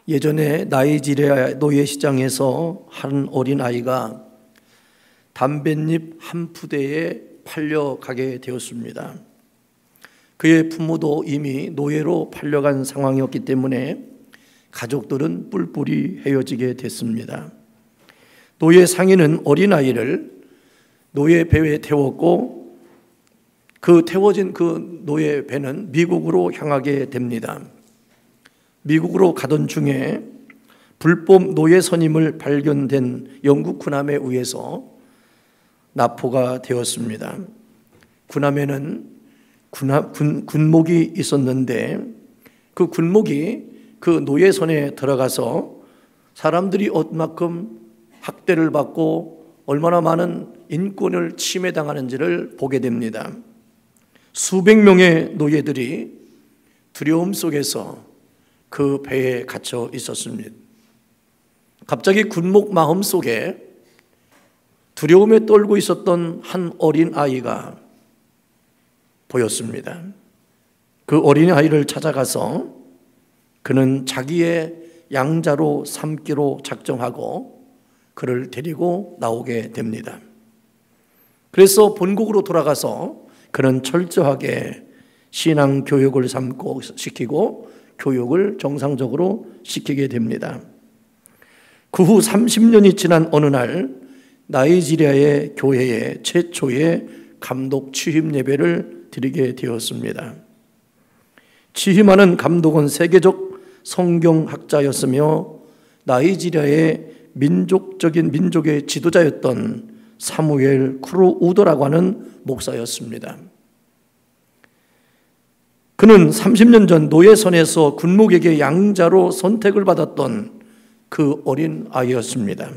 예전에 나이지리아 노예시장에서 한 어린아이가 담뱃잎 한 푸대에 팔려가게 되었습니다. 그의 부모도 이미 노예로 팔려간 상황이었기 때문에 가족들은 뿔뿔이 헤어지게 됐습니다. 노예 상인은 어린아이를 노예 배에 태웠고 그 태워진 그 노예 배는 미국으로 향하게 됩니다. 미국으로 가던 중에 불법 노예 선임을 발견된 영국 군함에 의해서 납포가 되었습니다. 군함에는 군목이 있었는데 그 군목이 그 노예선에 들어가서 사람들이 얼마큼 학대를 받고 얼마나 많은 인권을 침해당하는지를 보게 됩니다. 수백 명의 노예들이 두려움 속에서 그 배에 갇혀 있었습니다. 갑자기 군목 마음속에 두려움에 떨고 있었던 한 어린아이가 보였습니다. 그 어린아이를 찾아가서 그는 자기의 양자로 삼기로 작정하고 그를 데리고 나오게 됩니다. 그래서 본국으로 돌아가서 그는 철저하게 신앙 교육을 시키고 교육을 정상적으로 시키게 됩니다. 그 후 30년이 지난 어느 날 나이지리아의 교회에 최초의 감독 취임 예배를 드리게 되었습니다. 취임하는 감독은 세계적 성경학자였으며 나이지리아의 민족의 지도자였던 사무엘 크루우더라고 하는 목사였습니다. 그는 30년 전 노예선에서 군목에게 양자로 선택을 받았던 그 어린 아이였습니다.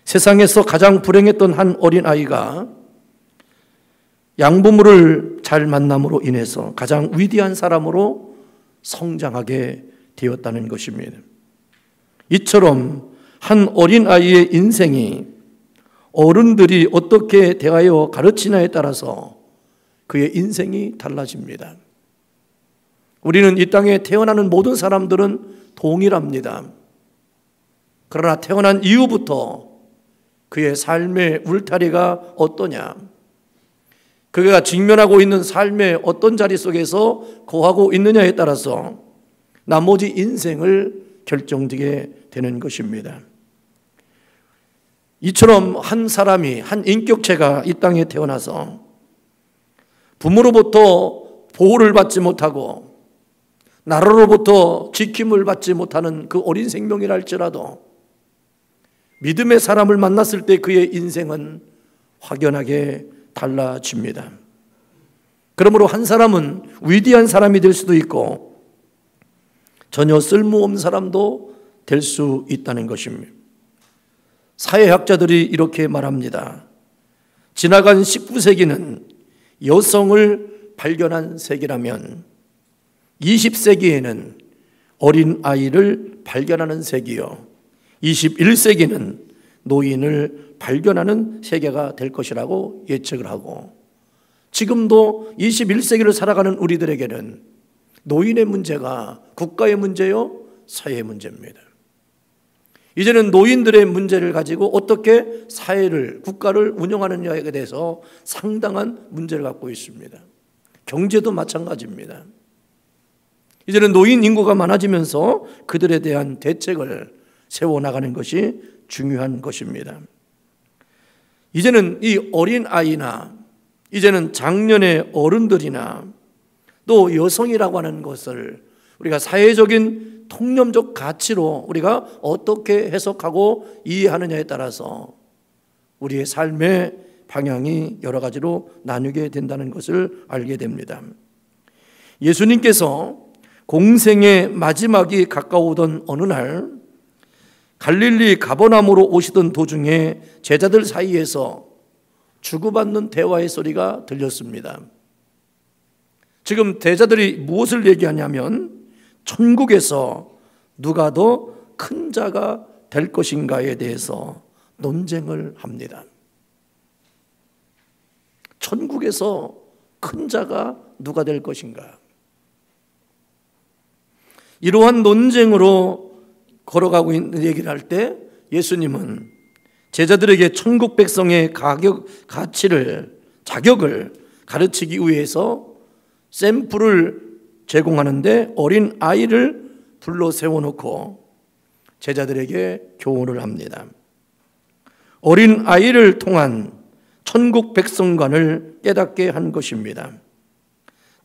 세상에서 가장 불행했던 한 어린 아이가 양부모를 잘 만남으로 인해서 가장 위대한 사람으로 성장하게 되었다는 것입니다. 이처럼 한 어린 아이의 인생이 어른들이 어떻게 대하여 가르치냐에 따라서 그의 인생이 달라집니다. 우리는 이 땅에 태어나는 모든 사람들은 동일합니다. 그러나 태어난 이후부터 그의 삶의 울타리가 어떠냐, 그가 직면하고 있는 삶의 어떤 자리 속에서 거하고 있느냐에 따라서 나머지 인생을 결정지게 되는 것입니다. 이처럼 한 사람이, 한 인격체가 이 땅에 태어나서 부모로부터 보호를 받지 못하고 나라로부터 지킴을 받지 못하는 그 어린 생명이라 할지라도 믿음의 사람을 만났을 때 그의 인생은 확연하게 달라집니다. 그러므로 한 사람은 위대한 사람이 될 수도 있고 전혀 쓸모없는 사람도 될 수 있다는 것입니다. 사회학자들이 이렇게 말합니다. 지나간 19세기는 여성을 발견한 세기라면 20세기에는 어린 아이를 발견하는 세기요, 21세기는 노인을 발견하는 세계가 될 것이라고 예측을 하고, 지금도 21세기를 살아가는 우리들에게는 노인의 문제가 국가의 문제요, 사회의 문제입니다. 이제는 노인들의 문제를 가지고 어떻게 사회를, 국가를 운영하느냐에 대해서 상당한 문제를 갖고 있습니다. 경제도 마찬가지입니다. 이제는 노인 인구가 많아지면서 그들에 대한 대책을 세워나가는 것이 중요한 것입니다. 이제는 이 어린아이나 이제는 장년의 어른들이나 또 여성이라고 하는 것을 우리가 사회적인 통념적 가치로 우리가 어떻게 해석하고 이해하느냐에 따라서 우리의 삶의 방향이 여러 가지로 나뉘게 된다는 것을 알게 됩니다. 예수님께서 공생의 마지막이 가까우던 어느 날 갈릴리 가버나움으로 오시던 도중에 제자들 사이에서 주고받는 대화의 소리가 들렸습니다. 지금 제자들이 무엇을 얘기하냐면 천국에서 누가 더 큰 자가 될 것인가에 대해서 논쟁을 합니다. 천국에서 큰 자가 누가 될 것인가? 이러한 논쟁으로 걸어가고 있는 얘기를 할 때 예수님은 제자들에게 천국 백성의 자격을 가르치기 위해서 샘플을 제공하는데 어린 아이를 불러 세워놓고 제자들에게 교훈을 합니다. 어린 아이를 통한 천국 백성관을 깨닫게 한 것입니다.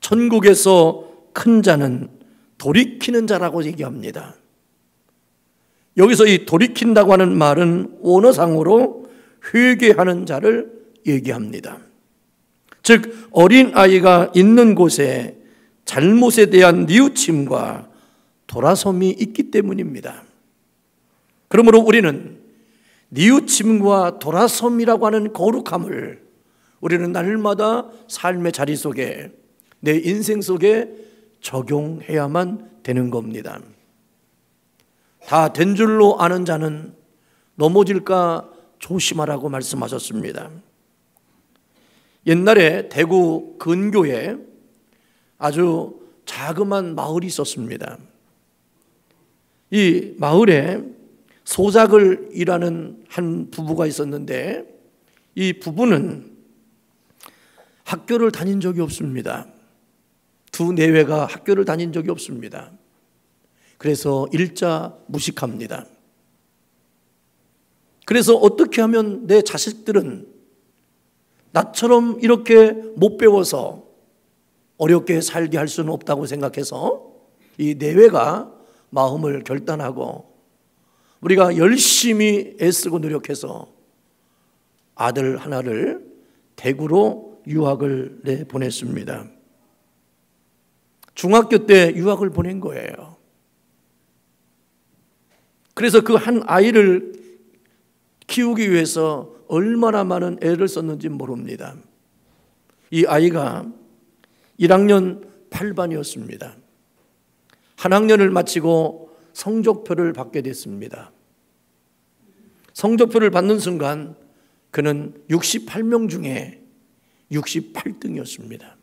천국에서 큰 자는 돌이키는 자라고 얘기합니다. 여기서 이 돌이킨다고 하는 말은 원어상으로 회개하는 자를 얘기합니다. 즉 어린아이가 있는 곳에 잘못에 대한 뉘우침과 돌아섬이 있기 때문입니다. 그러므로 우리는 뉘우침과 돌아섬이라고 하는 거룩함을 우리는 날마다 삶의 자리 속에, 내 인생 속에 적용해야만 되는 겁니다. 다 된 줄로 아는 자는 넘어질까 조심하라고 말씀하셨습니다. 옛날에 대구 근교에 아주 자그마한 마을이 있었습니다. 이 마을에 소작을 일하는 한 부부가 있었는데 이 부부는 학교를 다닌 적이 없습니다. 두 내외가 학교를 다닌 적이 없습니다. 그래서 일자 무식합니다. 그래서 어떻게 하면 내 자식들은 나처럼 이렇게 못 배워서 어렵게 살게 할 수는 없다고 생각해서 이 내외가 마음을 결단하고 우리가 열심히 애쓰고 노력해서 아들 하나를 대구로 유학을 내보냈습니다. 중학교 때 유학을 보낸 거예요. 그래서 그 한 아이를 키우기 위해서 얼마나 많은 애를 썼는지 모릅니다. 이 아이가 1학년 8반이었습니다. 한 학년을 마치고 성적표를 받게 됐습니다. 성적표를 받는 순간 그는 68명 중에 68등이었습니다.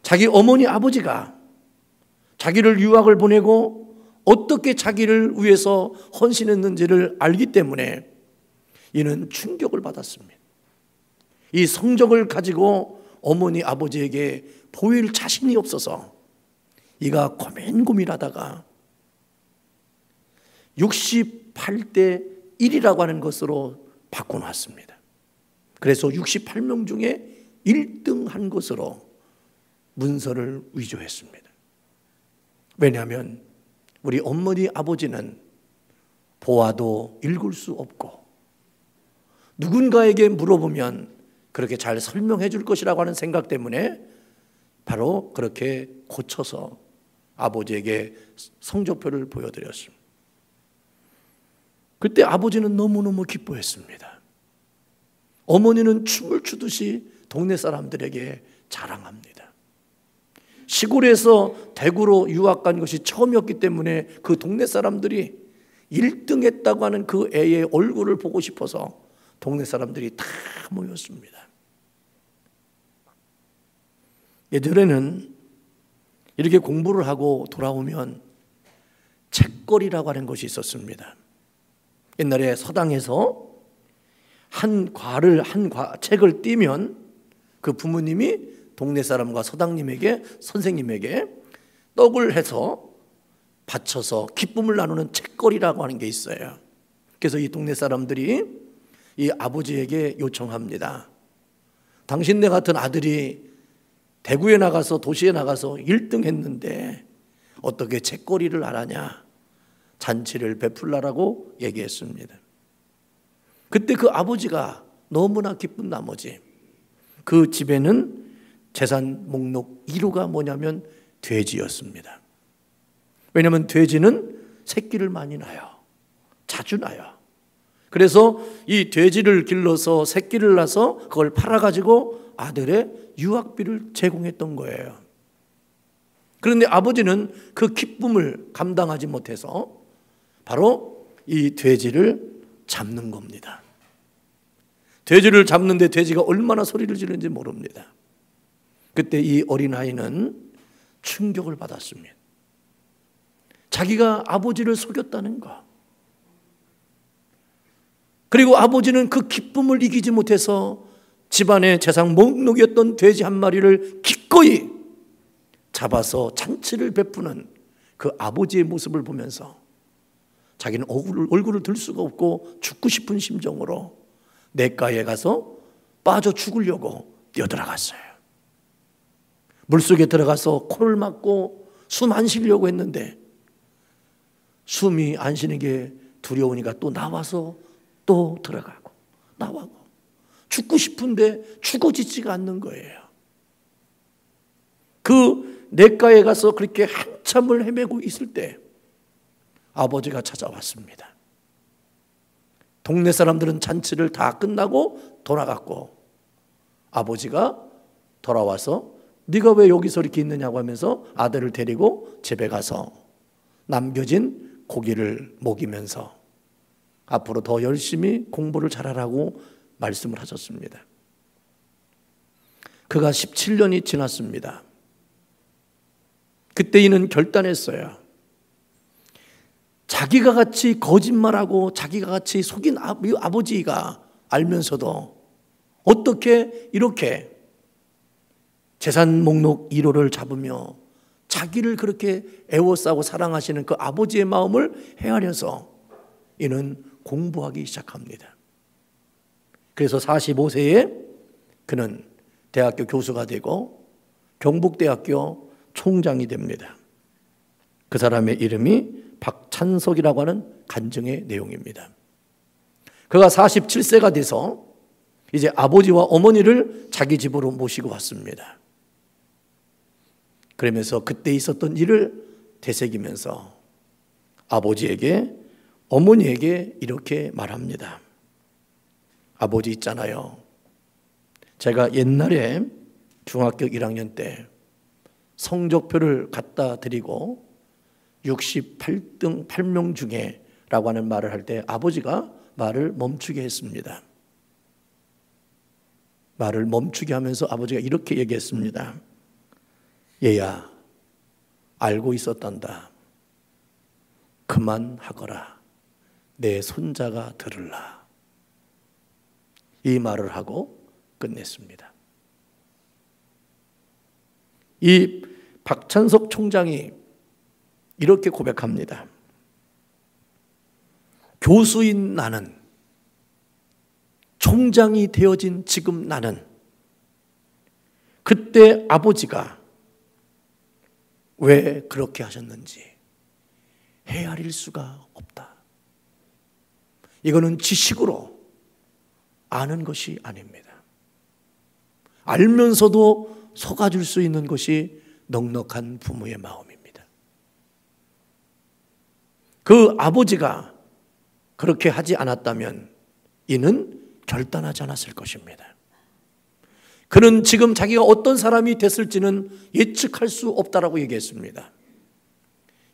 자기 어머니 아버지가 자기를 유학을 보내고 어떻게 자기를 위해서 헌신했는지를 알기 때문에 이는 충격을 받았습니다. 이 성적을 가지고 어머니 아버지에게 보일 자신이 없어서 이가 고민하다가 68대 1이라고 하는 것으로 바꿔놨습니다. 그래서 68명 중에 1등 한 것으로 문서를 위조했습니다. 왜냐하면 우리 어머니 아버지는 보아도 읽을 수 없고 누군가에게 물어보면 그렇게 잘 설명해 줄 것이라고 하는 생각 때문에 바로 그렇게 고쳐서 아버지에게 성적표를 보여드렸습니다. 그때 아버지는 너무너무 기뻐했습니다. 어머니는 춤을 추듯이 동네 사람들에게 자랑합니다. 시골에서 대구로 유학 간 것이 처음이었기 때문에 그 동네 사람들이 1등 했다고 하는 그 애의 얼굴을 보고 싶어서 동네 사람들이 다 모였습니다. 예전에는 이렇게 공부를 하고 돌아오면 책거리라고 하는 것이 있었습니다. 옛날에 서당에서 책을 띄면 그 부모님이 동네 사람과 서당님에게, 선생님에게 떡을 해서 바쳐서 기쁨을 나누는 책거리라고 하는 게 있어요. 그래서 이 동네 사람들이 이 아버지에게 요청합니다. 당신네 같은 아들이 대구에 나가서 도시에 나가서 1등 했는데 어떻게 책거리를 안 하냐, 잔치를 베풀라라고 얘기했습니다. 그때 그 아버지가 너무나 기쁜 나머지 그 집에는 재산 목록 1호가 뭐냐면 돼지였습니다. 왜냐하면 돼지는 새끼를 많이 낳아요. 자주 낳아요. 그래서 이 돼지를 길러서 새끼를 낳아서 그걸 팔아가지고 아들의 유학비를 제공했던 거예요. 그런데 아버지는 그 기쁨을 감당하지 못해서 바로 이 돼지를 잡는 겁니다. 돼지를 잡는데 돼지가 얼마나 소리를 지르는지 모릅니다. 그때 이 어린아이는 충격을 받았습니다. 자기가 아버지를 속였다는 거. 그리고 아버지는 그 기쁨을 이기지 못해서 집안의 재산 목록이었던 돼지 한 마리를 기꺼이 잡아서 잔치를 베푸는 그 아버지의 모습을 보면서 자기는 얼굴을 들 수가 없고 죽고 싶은 심정으로 냇가에 가서 빠져 죽으려고 뛰어들어갔어요. 물속에 들어가서 코를 막고 숨 안 쉬려고 했는데 숨이 안 쉬는 게 두려우니까 또 나와서 또 들어가고 나와고 죽고 싶은데 죽어지지가 않는 거예요. 그 냇가에 가서 그렇게 한참을 헤매고 있을 때 아버지가 찾아왔습니다. 동네 사람들은 잔치를 다 끝나고 돌아갔고 아버지가 돌아와서 네가 왜 여기서 이렇게 있느냐고 하면서 아들을 데리고 집에 가서 남겨진 고기를 먹이면서 앞으로 더 열심히 공부를 잘하라고 말씀을 하셨습니다. 그가 17년이 지났습니다. 그때 이는 결단했어요. 자기가 같이 거짓말하고 자기가 같이 속인 아버지가 알면서도 어떻게 이렇게 재산 목록 1호를 잡으며 자기를 그렇게 애워싸고 사랑하시는 그 아버지의 마음을 헤아려서 이는 공부하기 시작합니다. 그래서 45세에 그는 대학교 교수가 되고 경북대학교 총장이 됩니다. 그 사람의 이름이 박찬석이라고 하는 간증의 내용입니다. 그가 47세가 돼서 이제 아버지와 어머니를 자기 집으로 모시고 왔습니다. 그러면서 그때 있었던 일을 되새기면서 아버지에게 어머니에게 이렇게 말합니다. 아버지 있잖아요. 제가 옛날에 중학교 1학년 때 성적표를 갖다 드리고 68등 8명 중에 라고 하는 말을 할 때 아버지가 말을 멈추게 했습니다. 말을 멈추게 하면서 아버지가 이렇게 얘기했습니다. 얘야, 알고 있었단다. 그만하거라. 내 손자가 들으라. 이 말을 하고 끝냈습니다. 이 박찬석 총장이 이렇게 고백합니다. 교수인 나는, 총장이 되어진 지금 나는 그때 아버지가 왜 그렇게 하셨는지 헤아릴 수가 없다. 이거는 지식으로 아는 것이 아닙니다. 알면서도 속아줄 수 있는 것이 넉넉한 부모의 마음입니다. 그 아버지가 그렇게 하지 않았다면 이는 결단하지 않았을 것입니다. 그는 지금 자기가 어떤 사람이 됐을지는 예측할 수 없다라고 얘기했습니다.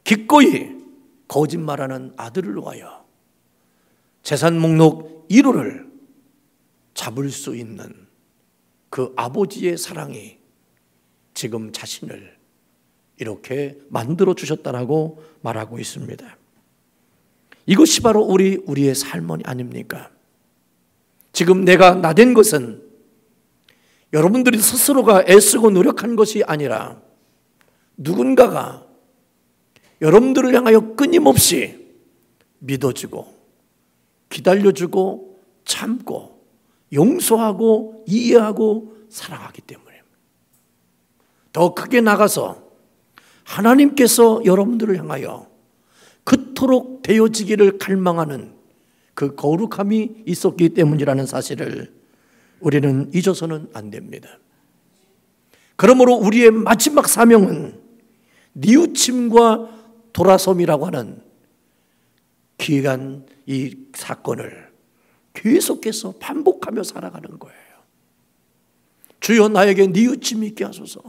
기꺼이 거짓말하는 아들을 위하여 재산 목록 1호를 잡을 수 있는 그 아버지의 사랑이 지금 자신을 이렇게 만들어 주셨다라고 말하고 있습니다. 이것이 바로 우리의 삶이 아닙니까? 지금 내가 나된 것은 여러분들이 스스로가 애쓰고 노력한 것이 아니라 누군가가 여러분들을 향하여 끊임없이 믿어주고 기다려주고 참고 용서하고 이해하고 사랑하기 때문에 더 크게 나가서 하나님께서 여러분들을 향하여 그토록 되어지기를 갈망하는 그 거룩함이 있었기 때문이라는 사실을 우리는 잊어서는 안 됩니다. 그러므로 우리의 마지막 사명은 뉘우침과 돌아섬이라고 하는 귀한 이 사건을 계속해서 반복하며 살아가는 거예요. 주여 나에게 뉘우침이 있게 하소서.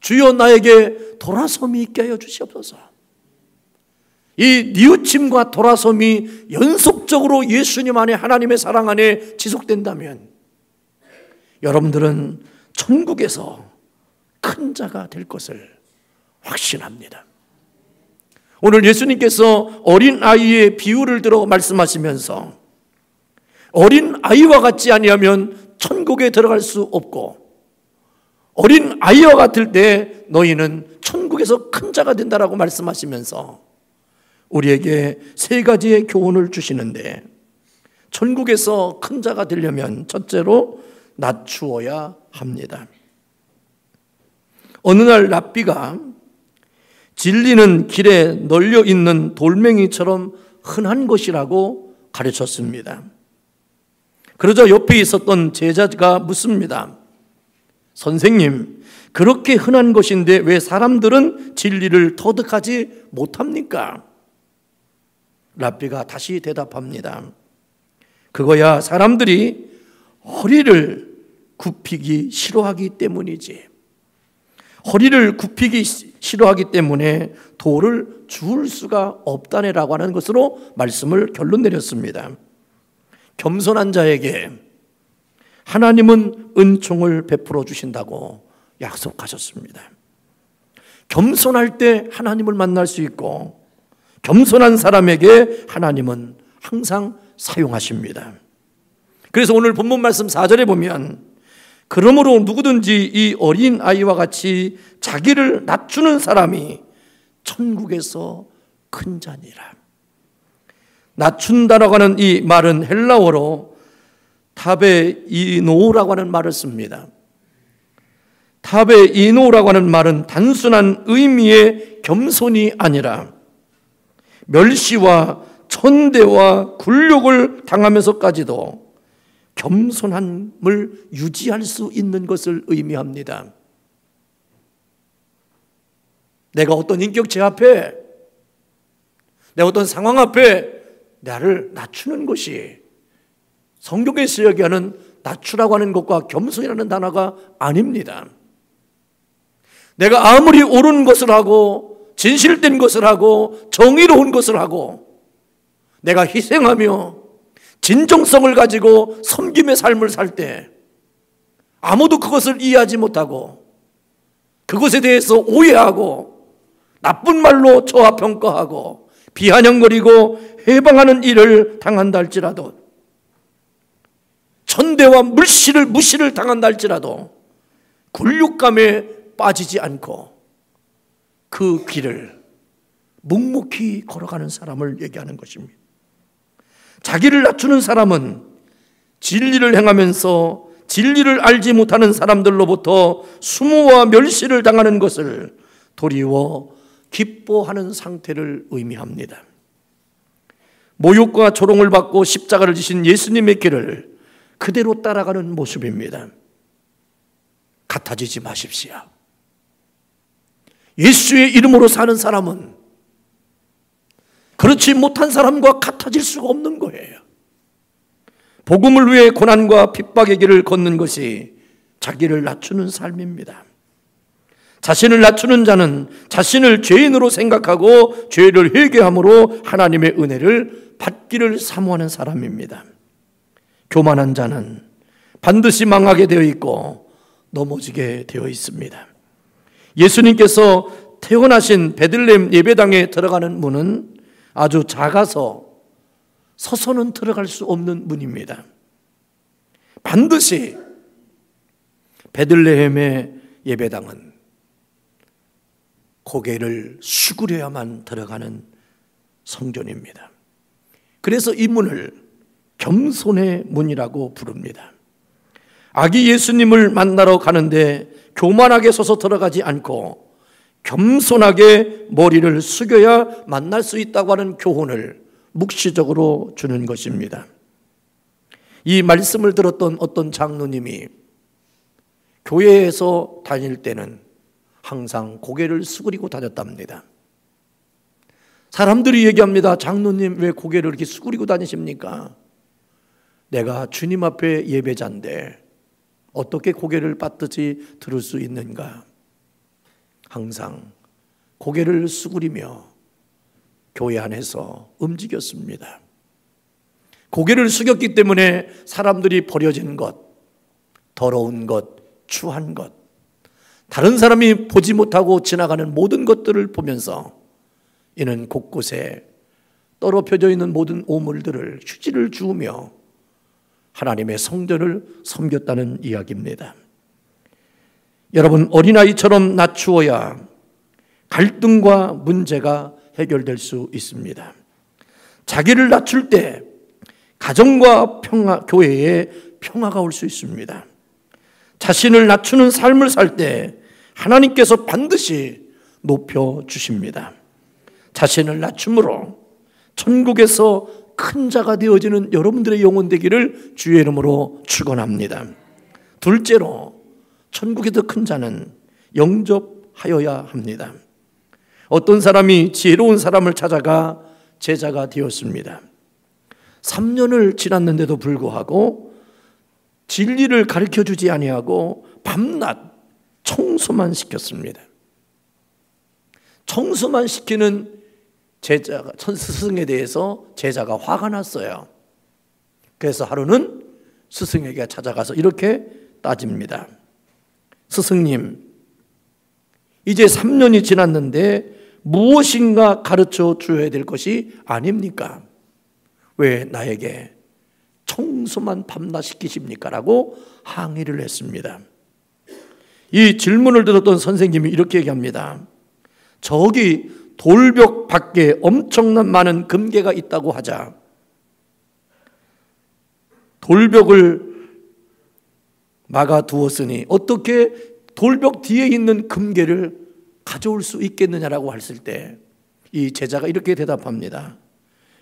주여 나에게 돌아섬이 있게 하여 주시옵소서. 이 뉘우침과 돌아섬이 연속적으로 예수님 안에 하나님의 사랑 안에 지속된다면 여러분들은 천국에서 큰 자가 될 것을 확신합니다. 오늘 예수님께서 어린아이의 비유를 들어 말씀하시면서 어린아이와 같지 아니하면 천국에 들어갈 수 없고 어린아이와 같을 때 너희는 천국에서 큰 자가 된다라고 말씀하시면서 우리에게 세 가지의 교훈을 주시는데, 천국에서 큰 자가 되려면 첫째로 낮추어야 합니다. 어느 날 랍비가 진리는 길에 널려 있는 돌멩이처럼 흔한 것이라고 가르쳤습니다. 그러자 옆에 있었던 제자가 묻습니다. 선생님, 그렇게 흔한 것인데 왜 사람들은 진리를 터득하지 못합니까? 랍비가 다시 대답합니다. 그거야 사람들이 허리를 굽히기 싫어하기 때문이지. 허리를 굽히기 싫어하기 때문에 돌을 주울 수가 없다네라고 하는 것으로 말씀을 결론 내렸습니다. 겸손한 자에게 하나님은 은총을 베풀어 주신다고 약속하셨습니다. 겸손할 때 하나님을 만날 수 있고 겸손한 사람에게 하나님은 항상 사용하십니다. 그래서 오늘 본문 말씀 4절에 보면 그러므로 누구든지 이 어린아이와 같이 자기를 낮추는 사람이 천국에서 큰 자니라. 낮춘다라고 하는 이 말은 헬라어로 타베이노라고 하는 말을 씁니다. 타베이노라고 하는 말은 단순한 의미의 겸손이 아니라 멸시와 천대와 굴욕을 당하면서까지도 겸손함을 유지할 수 있는 것을 의미합니다. 내가 어떤 인격체 앞에, 내가 어떤 상황 앞에 나를 낮추는 것이 성경에서 이야기하는 낮추라고 하는 것과 겸손이라는 단어가 아닙니다. 내가 아무리 옳은 것을 하고 진실된 것을 하고 정의로운 것을 하고 내가 희생하며 진정성을 가지고 섬김의 삶을 살 때 아무도 그것을 이해하지 못하고 그것에 대해서 오해하고 나쁜 말로 저하평가하고 비아냥거리고 해방하는 일을 당한다 할지라도, 천대와 무시를 당한다 할지라도 굴욕감에 빠지지 않고 그 길을 묵묵히 걸어가는 사람을 얘기하는 것입니다. 자기를 낮추는 사람은 진리를 행하면서 진리를 알지 못하는 사람들로부터 수모와 멸시를 당하는 것을 도리어 기뻐하는 상태를 의미합니다. 모욕과 조롱을 받고 십자가를 지신 예수님의 길을 그대로 따라가는 모습입니다. 같아지지 마십시오. 예수의 이름으로 사는 사람은 그렇지 못한 사람과 같아질 수가 없는 거예요. 복음을 위해 고난과 핍박의 길을 걷는 것이 자기를 낮추는 삶입니다. 자신을 낮추는 자는 자신을 죄인으로 생각하고 죄를 회개함으로 하나님의 은혜를 받기를 사모하는 사람입니다. 교만한 자는 반드시 망하게 되어 있고 넘어지게 되어 있습니다. 예수님께서 태어나신 베들레헴 예배당에 들어가는 문은 아주 작아서 서서는 들어갈 수 없는 문입니다. 반드시 베들레헴의 예배당은 고개를 수그려야만 들어가는 성전입니다. 그래서 이 문을 겸손의 문이라고 부릅니다. 아기 예수님을 만나러 가는데 교만하게 서서 들어가지 않고 겸손하게 머리를 숙여야 만날 수 있다고 하는 교훈을 묵시적으로 주는 것입니다. 이 말씀을 들었던 어떤 장로님이 교회에서 다닐 때는 항상 고개를 수그리고 다녔답니다. 사람들이 얘기합니다. 장로님 왜 고개를 이렇게 수그리고 다니십니까? 내가 주님 앞에 예배자인데 어떻게 고개를 빳듯이 들을 수 있는가? 항상 고개를 수그리며 교회 안에서 움직였습니다. 고개를 숙였기 때문에 사람들이 버려진 것, 더러운 것, 추한 것, 다른 사람이 보지 못하고 지나가는 모든 것들을 보면서 이는 곳곳에 떨어펴져 있는 모든 오물들을 휴지를 주우며 하나님의 성전을 섬겼다는 이야기입니다. 여러분, 어린아이처럼 낮추어야 갈등과 문제가 해결될 수 있습니다. 자기를 낮출 때 가정과 교회에 평화가 올 수 있습니다. 자신을 낮추는 삶을 살 때 하나님께서 반드시 높여주십니다. 자신을 낮춤으로 천국에서 큰 자가 되어지는 여러분들의 영혼 되기를 주의 이름으로 축원합니다. 둘째로, 천국에서 큰 자는 영접하여야 합니다. 어떤 사람이 지혜로운 사람을 찾아가 제자가 되었습니다. 3년을 지났는데도 불구하고 진리를 가르쳐주지 아니하고 밤낮 청소만 시켰습니다. 청소만 시키는 제자가, 스승에 대해서 제자가 화가 났어요. 그래서 하루는 스승에게 찾아가서 이렇게 따집니다. 스승님, 이제 3년이 지났는데 무엇인가 가르쳐 줘야 될 것이 아닙니까? 왜 나에게 청소만 밤낮 시키십니까? 라고 항의를 했습니다. 이 질문을 들었던 선생님이 이렇게 얘기합니다. 저기 돌벽 밖에 엄청난 많은 금괴가 있다고 하자. 돌벽을 막아두었으니 어떻게 돌벽 뒤에 있는 금괴를 가져올 수 있겠느냐라고 했을 때 이 제자가 이렇게 대답합니다.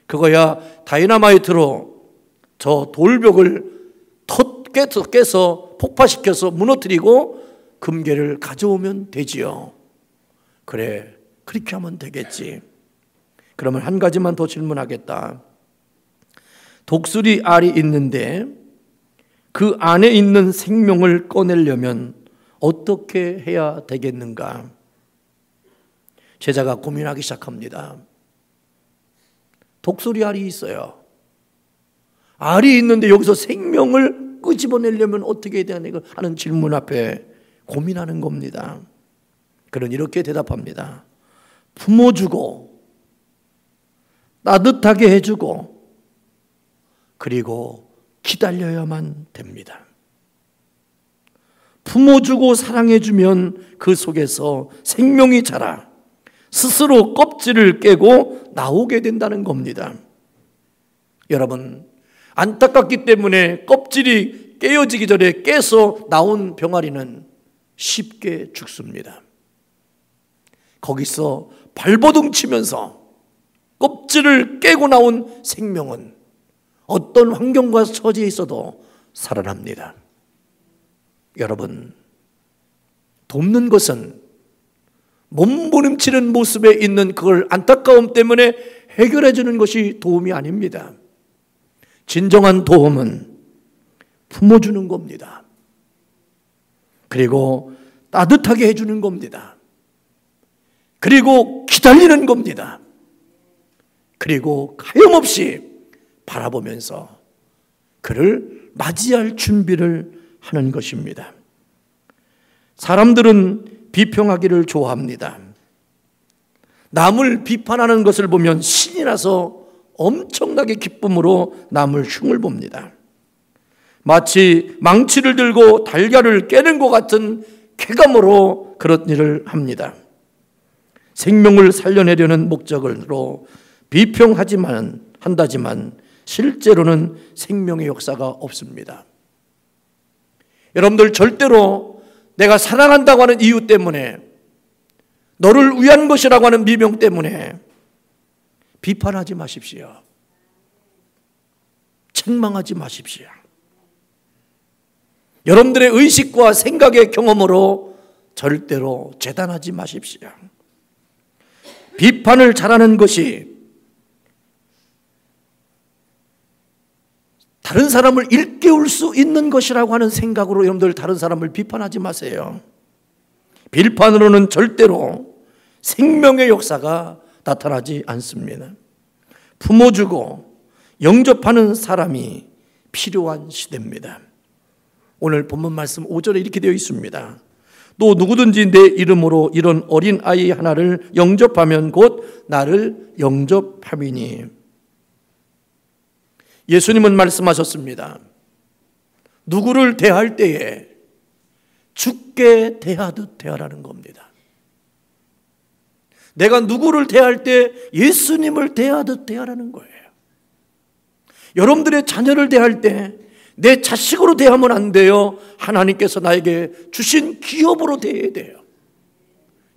그거야 다이너마이트로 저 돌벽을 깨서 폭파시켜서 무너뜨리고 금괴를 가져오면 되지요. 그래, 그렇게 하면 되겠지. 그러면 한 가지만 더 질문하겠다. 독수리 알이 있는데 그 안에 있는 생명을 꺼내려면 어떻게 해야 되겠는가? 제자가 고민하기 시작합니다. 독수리 알이 있어요. 알이 있는데 여기서 생명을 끄집어내려면 어떻게 해야 되는가 하는 질문 앞에 고민하는 겁니다. 그는 이렇게 대답합니다. 품어주고 따뜻하게 해주고 그리고 기다려야만 됩니다. 품어주고 사랑해주면 그 속에서 생명이 자라 스스로 껍질을 깨고 나오게 된다는 겁니다. 여러분, 안타깝기 때문에 껍질이 깨어지기 전에 깨서 나온 병아리는 쉽게 죽습니다. 거기서 발버둥 치면서 껍질을 깨고 나온 생명은 어떤 환경과 처지에 있어도 살아납니다. 여러분, 돕는 것은 몸부림치는 모습에 있는 그걸 안타까움 때문에 해결해 주는 것이 도움이 아닙니다. 진정한 도움은 품어주는 겁니다. 그리고 따뜻하게 해주는 겁니다. 그리고 기다리는 겁니다. 그리고 하염없이 바라보면서 그를 맞이할 준비를 하는 것입니다. 사람들은 비평하기를 좋아합니다. 남을 비판하는 것을 보면 신이 나서 엄청나게 기쁨으로 남을 흉을 봅니다. 마치 망치를 들고 달걀을 깨는 것 같은 쾌감으로 그런 일을 합니다. 생명을 살려내려는 목적으로 한다지만 실제로는 생명의 역사가 없습니다. 여러분들 절대로 내가 사랑한다고 하는 이유 때문에, 너를 위한 것이라고 하는 미명 때문에 비판하지 마십시오. 책망하지 마십시오. 여러분들의 의식과 생각의 경험으로 절대로 재단하지 마십시오. 비판을 잘하는 것이 다른 사람을 일깨울 수 있는 것이라고 하는 생각으로 여러분들 다른 사람을 비판하지 마세요. 비판으로는 절대로 생명의 역사가 나타나지 않습니다. 품어주고 영접하는 사람이 필요한 시대입니다. 오늘 본문 말씀 5절에 이렇게 되어 있습니다. 또 누구든지 내 이름으로 이런 어린 아이 하나를 영접하면 곧 나를 영접함이니. 예수님은 말씀하셨습니다. 누구를 대할 때에 주께 대하듯 대하라는 겁니다. 내가 누구를 대할 때 예수님을 대하듯 대하라는 거예요. 여러분들의 자녀를 대할 때 내 자식으로 대하면 안 돼요. 하나님께서 나에게 주신 기업으로 대해야 돼요.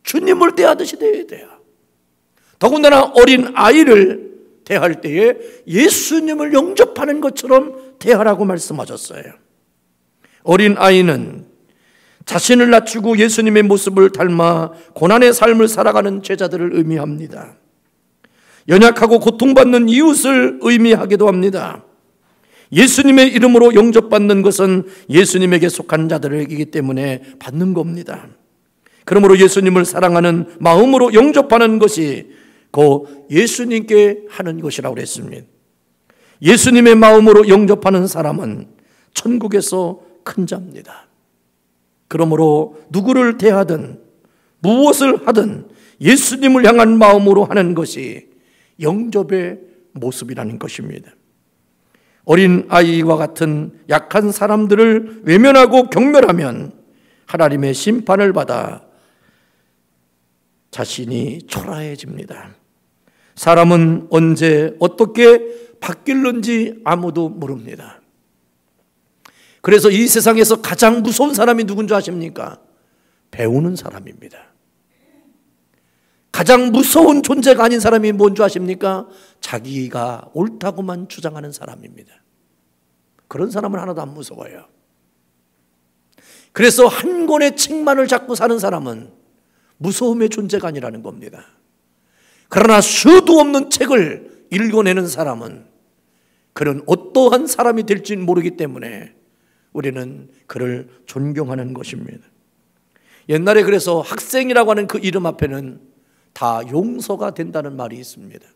주님을 대하듯이 대해야 돼요. 더군다나 어린 아이를 대할 때에 예수님을 영접하는 것처럼 대하라고 말씀하셨어요. 어린 아이는 자신을 낮추고 예수님의 모습을 닮아 고난의 삶을 살아가는 제자들을 의미합니다. 연약하고 고통받는 이웃을 의미하기도 합니다. 예수님의 이름으로 영접받는 것은 예수님에게 속한 자들이기 때문에 받는 겁니다. 그러므로 예수님을 사랑하는 마음으로 영접하는 것이 곧 예수님께 하는 것이라고 그랬습니다. 예수님의 마음으로 영접하는 사람은 천국에서 큰 자입니다. 그러므로 누구를 대하든 무엇을 하든 예수님을 향한 마음으로 하는 것이 영접의 모습이라는 것입니다. 어린 아이와 같은 약한 사람들을 외면하고 경멸하면 하나님의 심판을 받아 자신이 초라해집니다. 사람은 언제 어떻게 바뀔는지 아무도 모릅니다. 그래서 이 세상에서 가장 무서운 사람이 누군지 아십니까? 배우는 사람입니다. 가장 무서운 존재가 아닌 사람이 뭔지 아십니까? 자기가 옳다고만 주장하는 사람입니다. 그런 사람은 하나도 안 무서워요. 그래서 한 권의 책만을 잡고 사는 사람은 무서움의 존재가 아니라는 겁니다. 그러나 수도 없는 책을 읽어내는 사람은 그는 어떠한 사람이 될지는 모르기 때문에 우리는 그를 존경하는 것입니다. 옛날에 그래서 학생이라고 하는 그 이름 앞에는 다 용서가 된다는 말이 있습니다.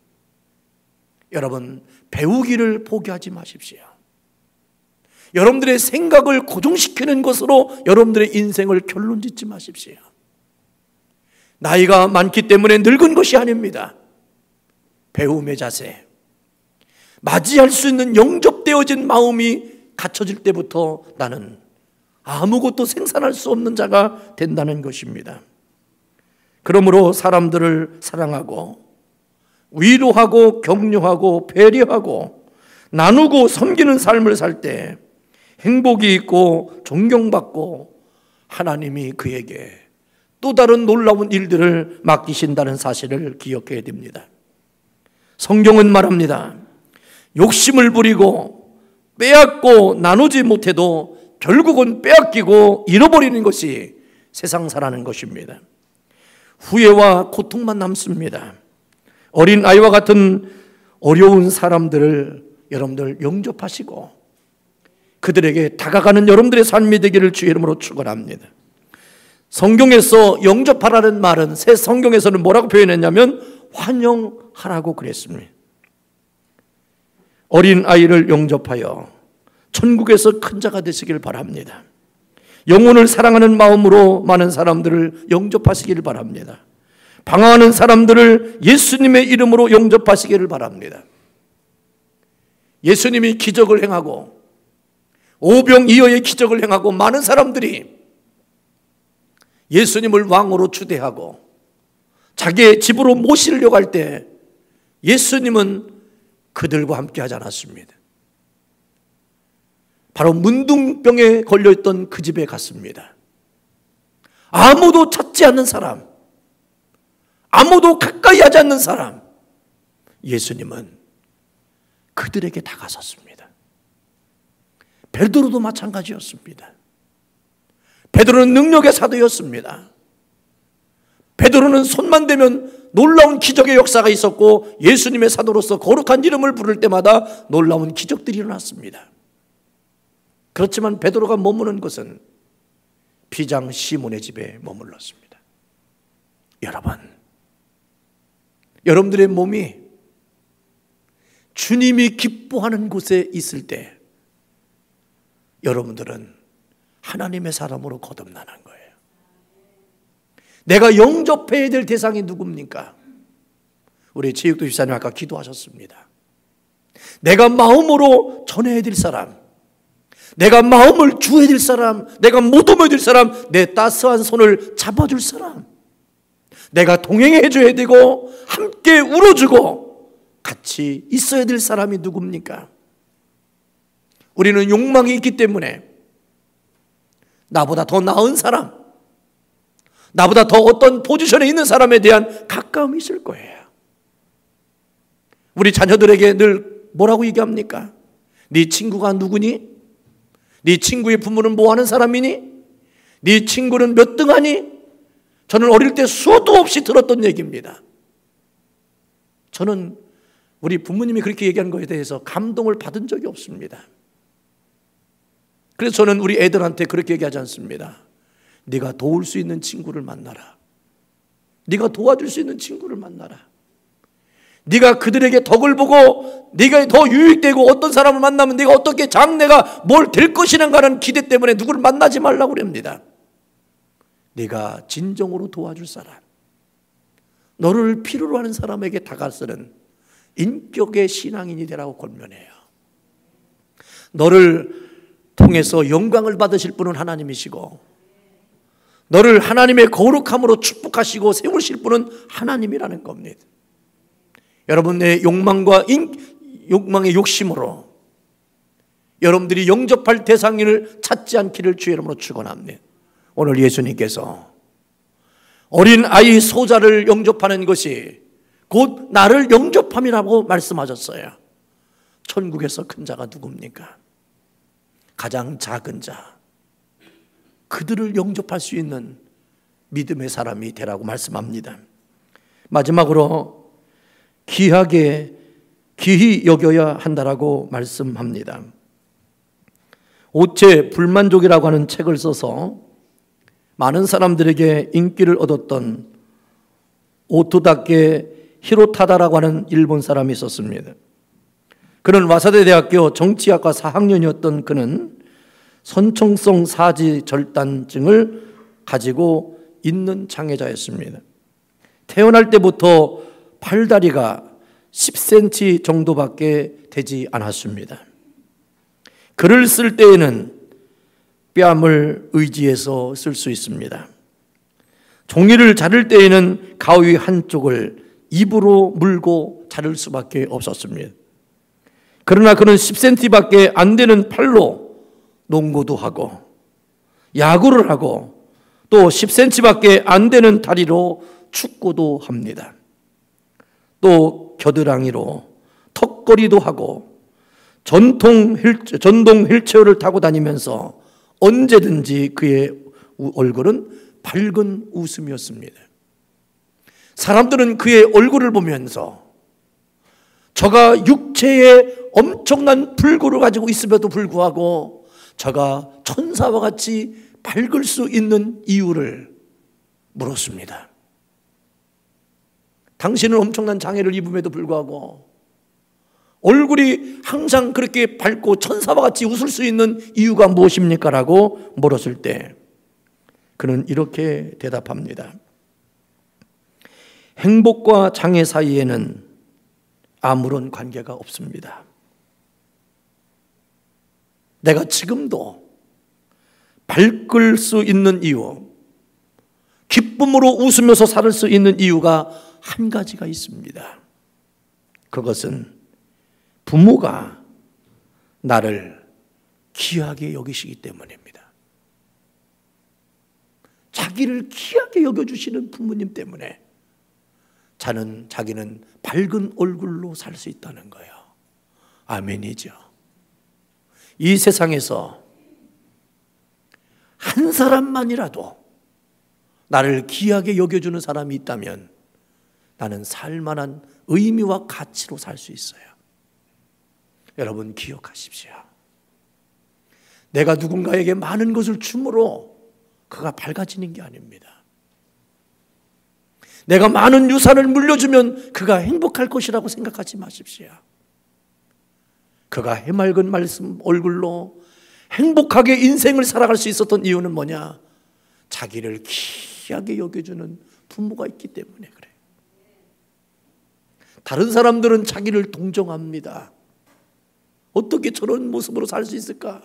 여러분, 배우기를 포기하지 마십시오. 여러분들의 생각을 고정시키는 것으로 여러분들의 인생을 결론 짓지 마십시오. 나이가 많기 때문에 늙은 것이 아닙니다. 배움의 자세, 맞이할 수 있는 영접되어진 마음이 갖춰질 때부터 나는 아무것도 생산할 수 없는 자가 된다는 것입니다. 그러므로 사람들을 사랑하고 위로하고 격려하고 배려하고 나누고 섬기는 삶을 살 때 행복이 있고 존경받고 하나님이 그에게 또 다른 놀라운 일들을 맡기신다는 사실을 기억해야 됩니다. 성경은 말합니다. 욕심을 부리고 빼앗고 나누지 못해도 결국은 빼앗기고 잃어버리는 것이 세상 사라는 것입니다. 후회와 고통만 남습니다. 어린 아이와 같은 어려운 사람들을 여러분들 영접하시고 그들에게 다가가는 여러분들의 삶이 되기를 주의 이름으로 축원합니다. 성경에서 영접하라는 말은 새 성경에서는 뭐라고 표현했냐면 환영하라고 그랬습니다. 어린 아이를 영접하여 천국에서 큰 자가 되시길 바랍니다. 영혼을 사랑하는 마음으로 많은 사람들을 영접하시길 바랍니다. 방황하는 사람들을 예수님의 이름으로 영접하시기를 바랍니다. 예수님이 기적을 행하고 오병이어의 기적을 행하고 많은 사람들이 예수님을 왕으로 추대하고 자기의 집으로 모시려고 할 때 예수님은 그들과 함께 하지 않았습니다. 바로 문둥병에 걸려있던 그 집에 갔습니다. 아무도 찾지 않는 사람, 아무도 가까이 하지 않는 사람, 예수님은 그들에게 다가섰습니다. 베드로도 마찬가지였습니다. 베드로는 능력의 사도였습니다. 베드로는 손만 대면 놀라운 기적의 역사가 있었고 예수님의 사도로서 거룩한 이름을 부를 때마다 놀라운 기적들이 일어났습니다. 그렇지만 베드로가 머무는 곳은 비장 시몬의 집에 머물렀습니다. 여러분들의 몸이 주님이 기뻐하는 곳에 있을 때 여러분들은 하나님의 사람으로 거듭나는 거예요. 내가 영접해야 될 대상이 누굽니까? 우리 체육도 집사님 아까 기도하셨습니다. 내가 마음으로 전해야 될 사람, 내가 마음을 주어야 될 사람, 내가 무덤해야 될 사람, 내 따스한 손을 잡아줄 사람, 내가 동행해 줘야 되고 함께 울어주고 같이 있어야 될 사람이 누굽니까? 우리는 욕망이 있기 때문에 나보다 더 나은 사람, 나보다 더 어떤 포지션에 있는 사람에 대한 가까움이 있을 거예요. 우리 자녀들에게 늘 뭐라고 얘기합니까? 네 친구가 누구니? 네 친구의 부모는 뭐 하는 사람이니? 네 친구는 몇 등 하니? 저는 어릴 때 수도 없이 들었던 얘기입니다. 저는 우리 부모님이 그렇게 얘기하는 것에 대해서 감동을 받은 적이 없습니다. 그래서 저는 우리 애들한테 그렇게 얘기하지 않습니다. 네가 도울 수 있는 친구를 만나라. 네가 도와줄 수 있는 친구를 만나라. 네가 그들에게 덕을 보고 네가 더 유익되고 어떤 사람을 만나면 네가 어떻게 장래가 뭘 될 것이란가 하는 기대 때문에 누구를 만나지 말라고 그럽니다. 네가 진정으로 도와줄 사람, 너를 필요로 하는 사람에게 다가서는 인격의 신앙인이 되라고 권면해요. 너를 통해서 영광을 받으실 분은 하나님이시고 너를 하나님의 거룩함으로 축복하시고 세우실 분은 하나님이라는 겁니다. 여러분의 욕망의 욕심으로 여러분들이 영접할 대상을 찾지 않기를 주의 이름으로 축원합니다. 오늘 예수님께서 어린 아이 소자를 영접하는 것이 곧 나를 영접함이라고 말씀하셨어요. 천국에서 큰 자가 누굽니까? 가장 작은 자, 그들을 영접할 수 있는 믿음의 사람이 되라고 말씀합니다. 마지막으로 귀히 여겨야 한다라고 말씀합니다. 오체 불만족이라고 하는 책을 써서 많은 사람들에게 인기를 얻었던 오토다케 히로타다라고 하는 일본 사람이 있었습니다. 그는 와사대 대학교 정치학과 4학년이었던 그는 선천성 사지 절단증을 가지고 있는 장애자였습니다. 태어날 때부터 팔다리가 10cm 정도밖에 되지 않았습니다. 글을 쓸 때에는 뺨을 의지해서 쓸 수 있습니다. 종이를 자를 때에는 가위 한쪽을 입으로 물고 자를 수밖에 없었습니다. 그러나 그는 10cm밖에 안 되는 팔로 농구도 하고 야구를 하고 또 10cm밖에 안 되는 다리로 축구도 합니다. 또 겨드랑이로 턱걸이도 하고 전동 휠체어를 타고 다니면서 언제든지 그의 얼굴은 밝은 웃음이었습니다. 사람들은 그의 얼굴을 보면서 저가 육체에 엄청난 불구를 가지고 있음에도 불구하고 저가 천사와 같이 밝을 수 있는 이유를 물었습니다. 당신은 엄청난 장애를 입음에도 불구하고 얼굴이 항상 그렇게 밝고 천사와 같이 웃을 수 있는 이유가 무엇입니까? 라고 물었을 때 그는 이렇게 대답합니다. 행복과 장애 사이에는 아무런 관계가 없습니다. 내가 지금도 밝을 수 있는 이유, 기쁨으로 웃으면서 살 수 있는 이유가 한 가지가 있습니다. 그것은 부모가 나를 귀하게 여기시기 때문입니다. 자기를 귀하게 여겨주시는 부모님 때문에 자기는 밝은 얼굴로 살 수 있다는 거예요. 아멘이죠. 이 세상에서 한 사람만이라도 나를 귀하게 여겨주는 사람이 있다면 나는 살만한 의미와 가치로 살 수 있어요. 여러분 기억하십시오. 내가 누군가에게 많은 것을 줌으로 그가 밝아지는 게 아닙니다. 내가 많은 유산을 물려주면 그가 행복할 것이라고 생각하지 마십시오. 그가 해맑은 말씀 얼굴로 행복하게 인생을 살아갈 수 있었던 이유는 뭐냐? 자기를 귀하게 여겨주는 부모가 있기 때문에 그래요. 다른 사람들은 자기를 동정합니다. 어떻게 저런 모습으로 살 수 있을까?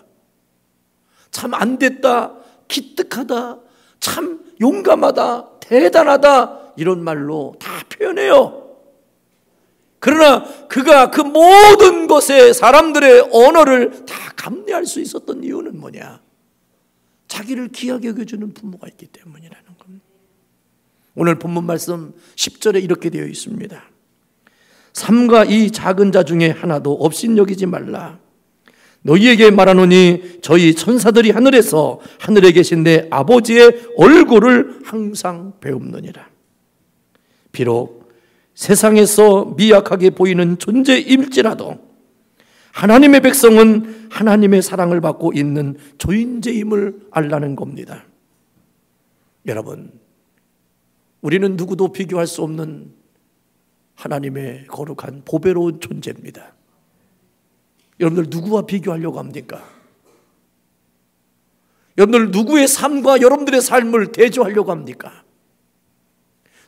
참 안됐다, 기특하다, 참 용감하다, 대단하다 이런 말로 다 표현해요. 그러나 그가 그 모든 것에 사람들의 언어를 다 감내할 수 있었던 이유는 뭐냐? 자기를 귀하게 여겨주는 부모가 있기 때문이라는 겁니다. 오늘 본문 말씀 10절에 이렇게 되어 있습니다. 삼가 이 작은 자 중에 하나도 업신여기지 말라. 너희에게 말하노니 저희 천사들이 하늘에서 하늘에 계신 내 아버지의 얼굴을 항상 배웁느니라. 비록 세상에서 미약하게 보이는 존재일지라도 하나님의 백성은 하나님의 사랑을 받고 있는 존재임을 알라는 겁니다. 여러분, 우리는 누구도 비교할 수 없는 하나님의 거룩한 보배로운 존재입니다. 여러분들 누구와 비교하려고 합니까? 여러분들 누구의 삶과 여러분들의 삶을 대조하려고 합니까?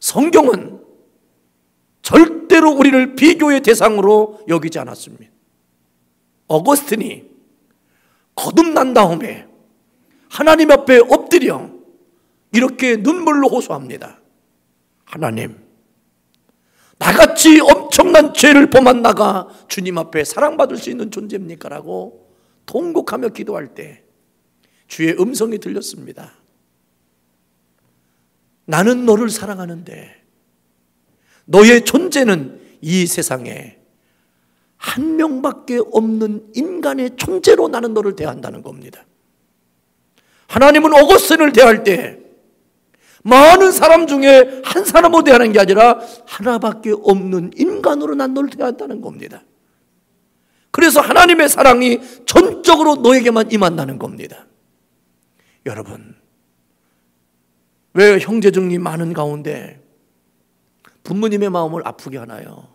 성경은 절대로 우리를 비교의 대상으로 여기지 않았습니다. 어거스틴이 거듭난 다음에 하나님 앞에 엎드려 이렇게 눈물로 호소합니다. 하나님, 나같이 엄청난 죄를 범한 나가 주님 앞에 사랑받을 수 있는 존재입니까? 라고 통곡하며 기도할 때 주의 음성이 들렸습니다. 나는 너를 사랑하는데 너의 존재는 이 세상에 한 명밖에 없는 인간의 존재로 나는 너를 대한다는 겁니다. 하나님은 어거스틴을 대할 때 많은 사람 중에 한 사람으로 대하는 게 아니라 하나밖에 없는 인간으로 난 너를 대한다는 겁니다. 그래서 하나님의 사랑이 전적으로 너에게만 임한다는 겁니다. 여러분, 왜 형제중이 많은 가운데 부모님의 마음을 아프게 하나요?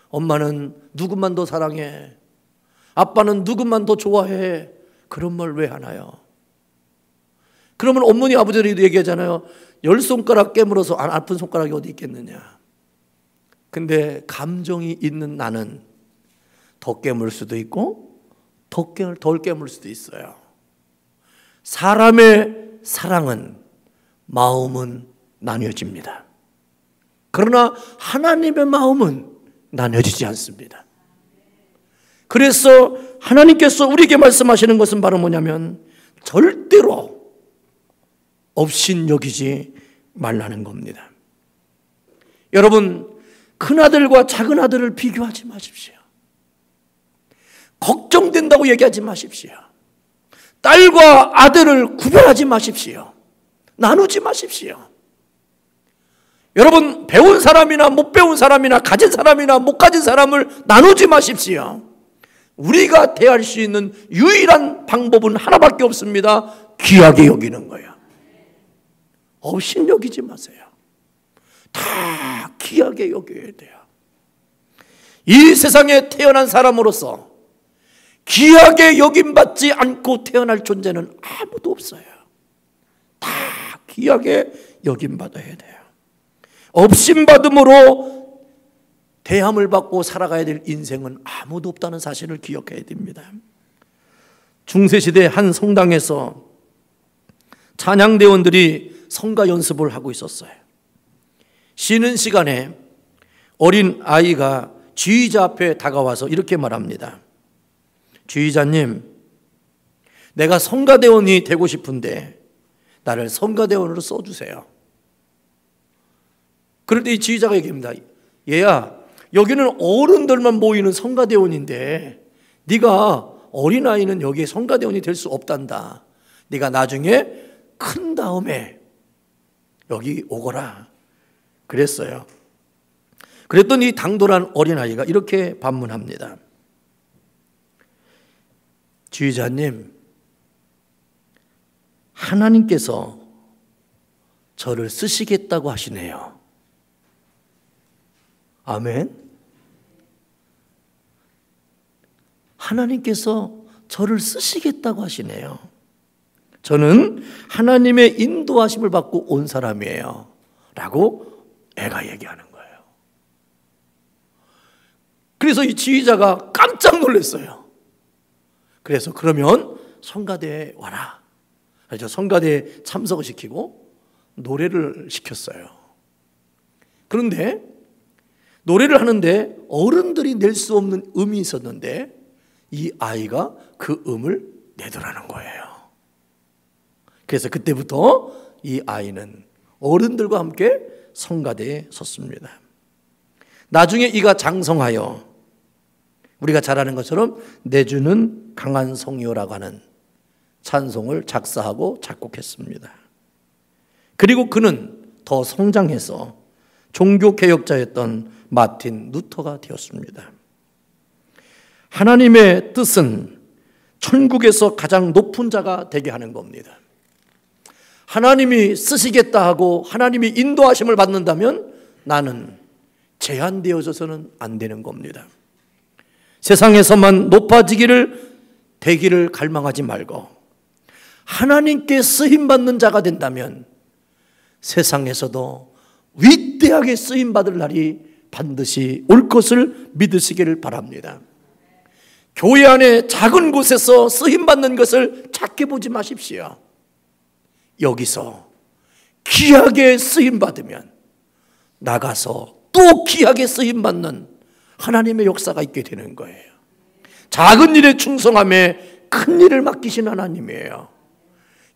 엄마는 누구만 더 사랑해, 아빠는 누구만 더 좋아해, 그런 말 왜 하나요? 그러면 어머니 아버지들이 얘기하잖아요. 10손가락 깨물어서 안 아픈 손가락이 어디 있겠느냐. 근데 감정이 있는 나는 더 깨물 수도 있고 덜 깨물 수도 있어요. 사람의 사랑은, 마음은 나뉘어집니다. 그러나 하나님의 마음은 나뉘어지지 않습니다. 그래서 하나님께서 우리에게 말씀하시는 것은 바로 뭐냐면 절대로 업신여기지 말라는 겁니다. 여러분, 큰아들과 작은아들을 비교하지 마십시오. 걱정된다고 얘기하지 마십시오. 딸과 아들을 구별하지 마십시오. 나누지 마십시오. 여러분, 배운 사람이나 못 배운 사람이나 가진 사람이나 못 가진 사람을 나누지 마십시오. 우리가 대할 수 있는 유일한 방법은 하나밖에 없습니다. 귀하게 여기는 거예요. 업신여기지 마세요. 다 귀하게 여겨야 돼요. 이 세상에 태어난 사람으로서 귀하게 여김받지 않고 태어날 존재는 아무도 없어요. 다 귀하게 여김받아야 돼요. 업신받음으로 대함을 받고 살아가야 될 인생은 아무도 없다는 사실을 기억해야 됩니다. 중세시대 한 성당에서 찬양대원들이 성가 연습을 하고 있었어요. 쉬는 시간에 어린 아이가 지휘자 앞에 다가와서 이렇게 말합니다. 지휘자님, 내가 성가대원이 되고 싶은데 나를 성가대원으로 써주세요. 그럴 때 이 지휘자가 얘기합니다. 얘야, 여기는 어른들만 모이는 성가대원인데 네가 어린아이는 여기에 성가대원이 될 수 없단다. 네가 나중에 큰 다음에 여기 오거라 그랬어요. 그랬더니 당돌한 어린아이가 이렇게 반문합니다. 지휘자님, 하나님께서 저를 쓰시겠다고 하시네요. 아멘. 하나님께서 저를 쓰시겠다고 하시네요. 저는 하나님의 인도하심을 받고 온 사람이에요 라고 애가 얘기하는 거예요. 그래서 이 지휘자가 깜짝 놀랐어요. 그래서 그러면 성가대에 와라. 그래서 성가대에 참석을 시키고 노래를 시켰어요. 그런데 노래를 하는데 어른들이 낼 수 없는 음이 있었는데 이 아이가 그 음을 내더라는 거예요. 그래서 그때부터 이 아이는 어른들과 함께 성가대에 섰습니다. 나중에 이가 장성하여 우리가 잘 아는 것처럼 내 주는 강한 성이요라고 하는 찬송을 작사하고 작곡했습니다. 그리고 그는 더 성장해서 종교개혁자였던 마틴 루터가 되었습니다. 하나님의 뜻은 천국에서 가장 높은 자가 되게 하는 겁니다. 하나님이 쓰시겠다 하고 하나님이 인도하심을 받는다면 나는 제한되어져서는 안 되는 겁니다. 세상에서만 되기를 갈망하지 말고 하나님께 쓰임받는 자가 된다면 세상에서도 위대하게 쓰임받을 날이 반드시 올 것을 믿으시기를 바랍니다. 교회 안에 작은 곳에서 쓰임받는 것을 작게 보지 마십시오. 여기서 귀하게 쓰임받으면 나가서 또 귀하게 쓰임받는 하나님의 역사가 있게 되는 거예요. 작은 일에 충성함에 큰 일을 맡기신 하나님이에요.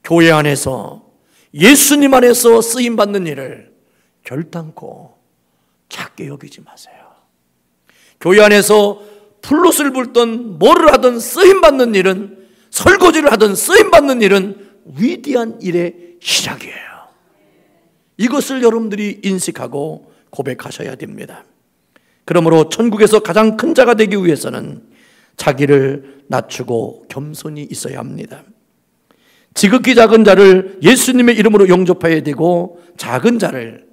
교회 안에서 예수님 안에서 쓰임받는 일을 결단코 작게 여기지 마세요. 교회 안에서 플룻을 불던 뭐를 하든 쓰임받는 일은, 설거지를 하든 쓰임받는 일은 위대한 일의 시작이에요. 이것을 여러분들이 인식하고 고백하셔야 됩니다. 그러므로 천국에서 가장 큰 자가 되기 위해서는 자기를 낮추고 겸손히 있어야 합니다. 지극히 작은 자를 예수님의 이름으로 영접해야 되고 작은 자를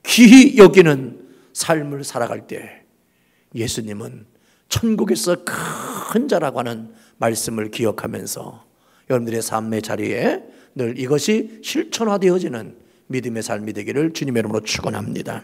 귀히 여기는 삶을 살아갈 때 예수님은 천국에서 큰 자라고 하는 말씀을 기억하면서 여러분들의 삶의 자리에 늘 이것이 실천화되어지는 믿음의 삶이 되기를 주님의 이름으로 축원합니다.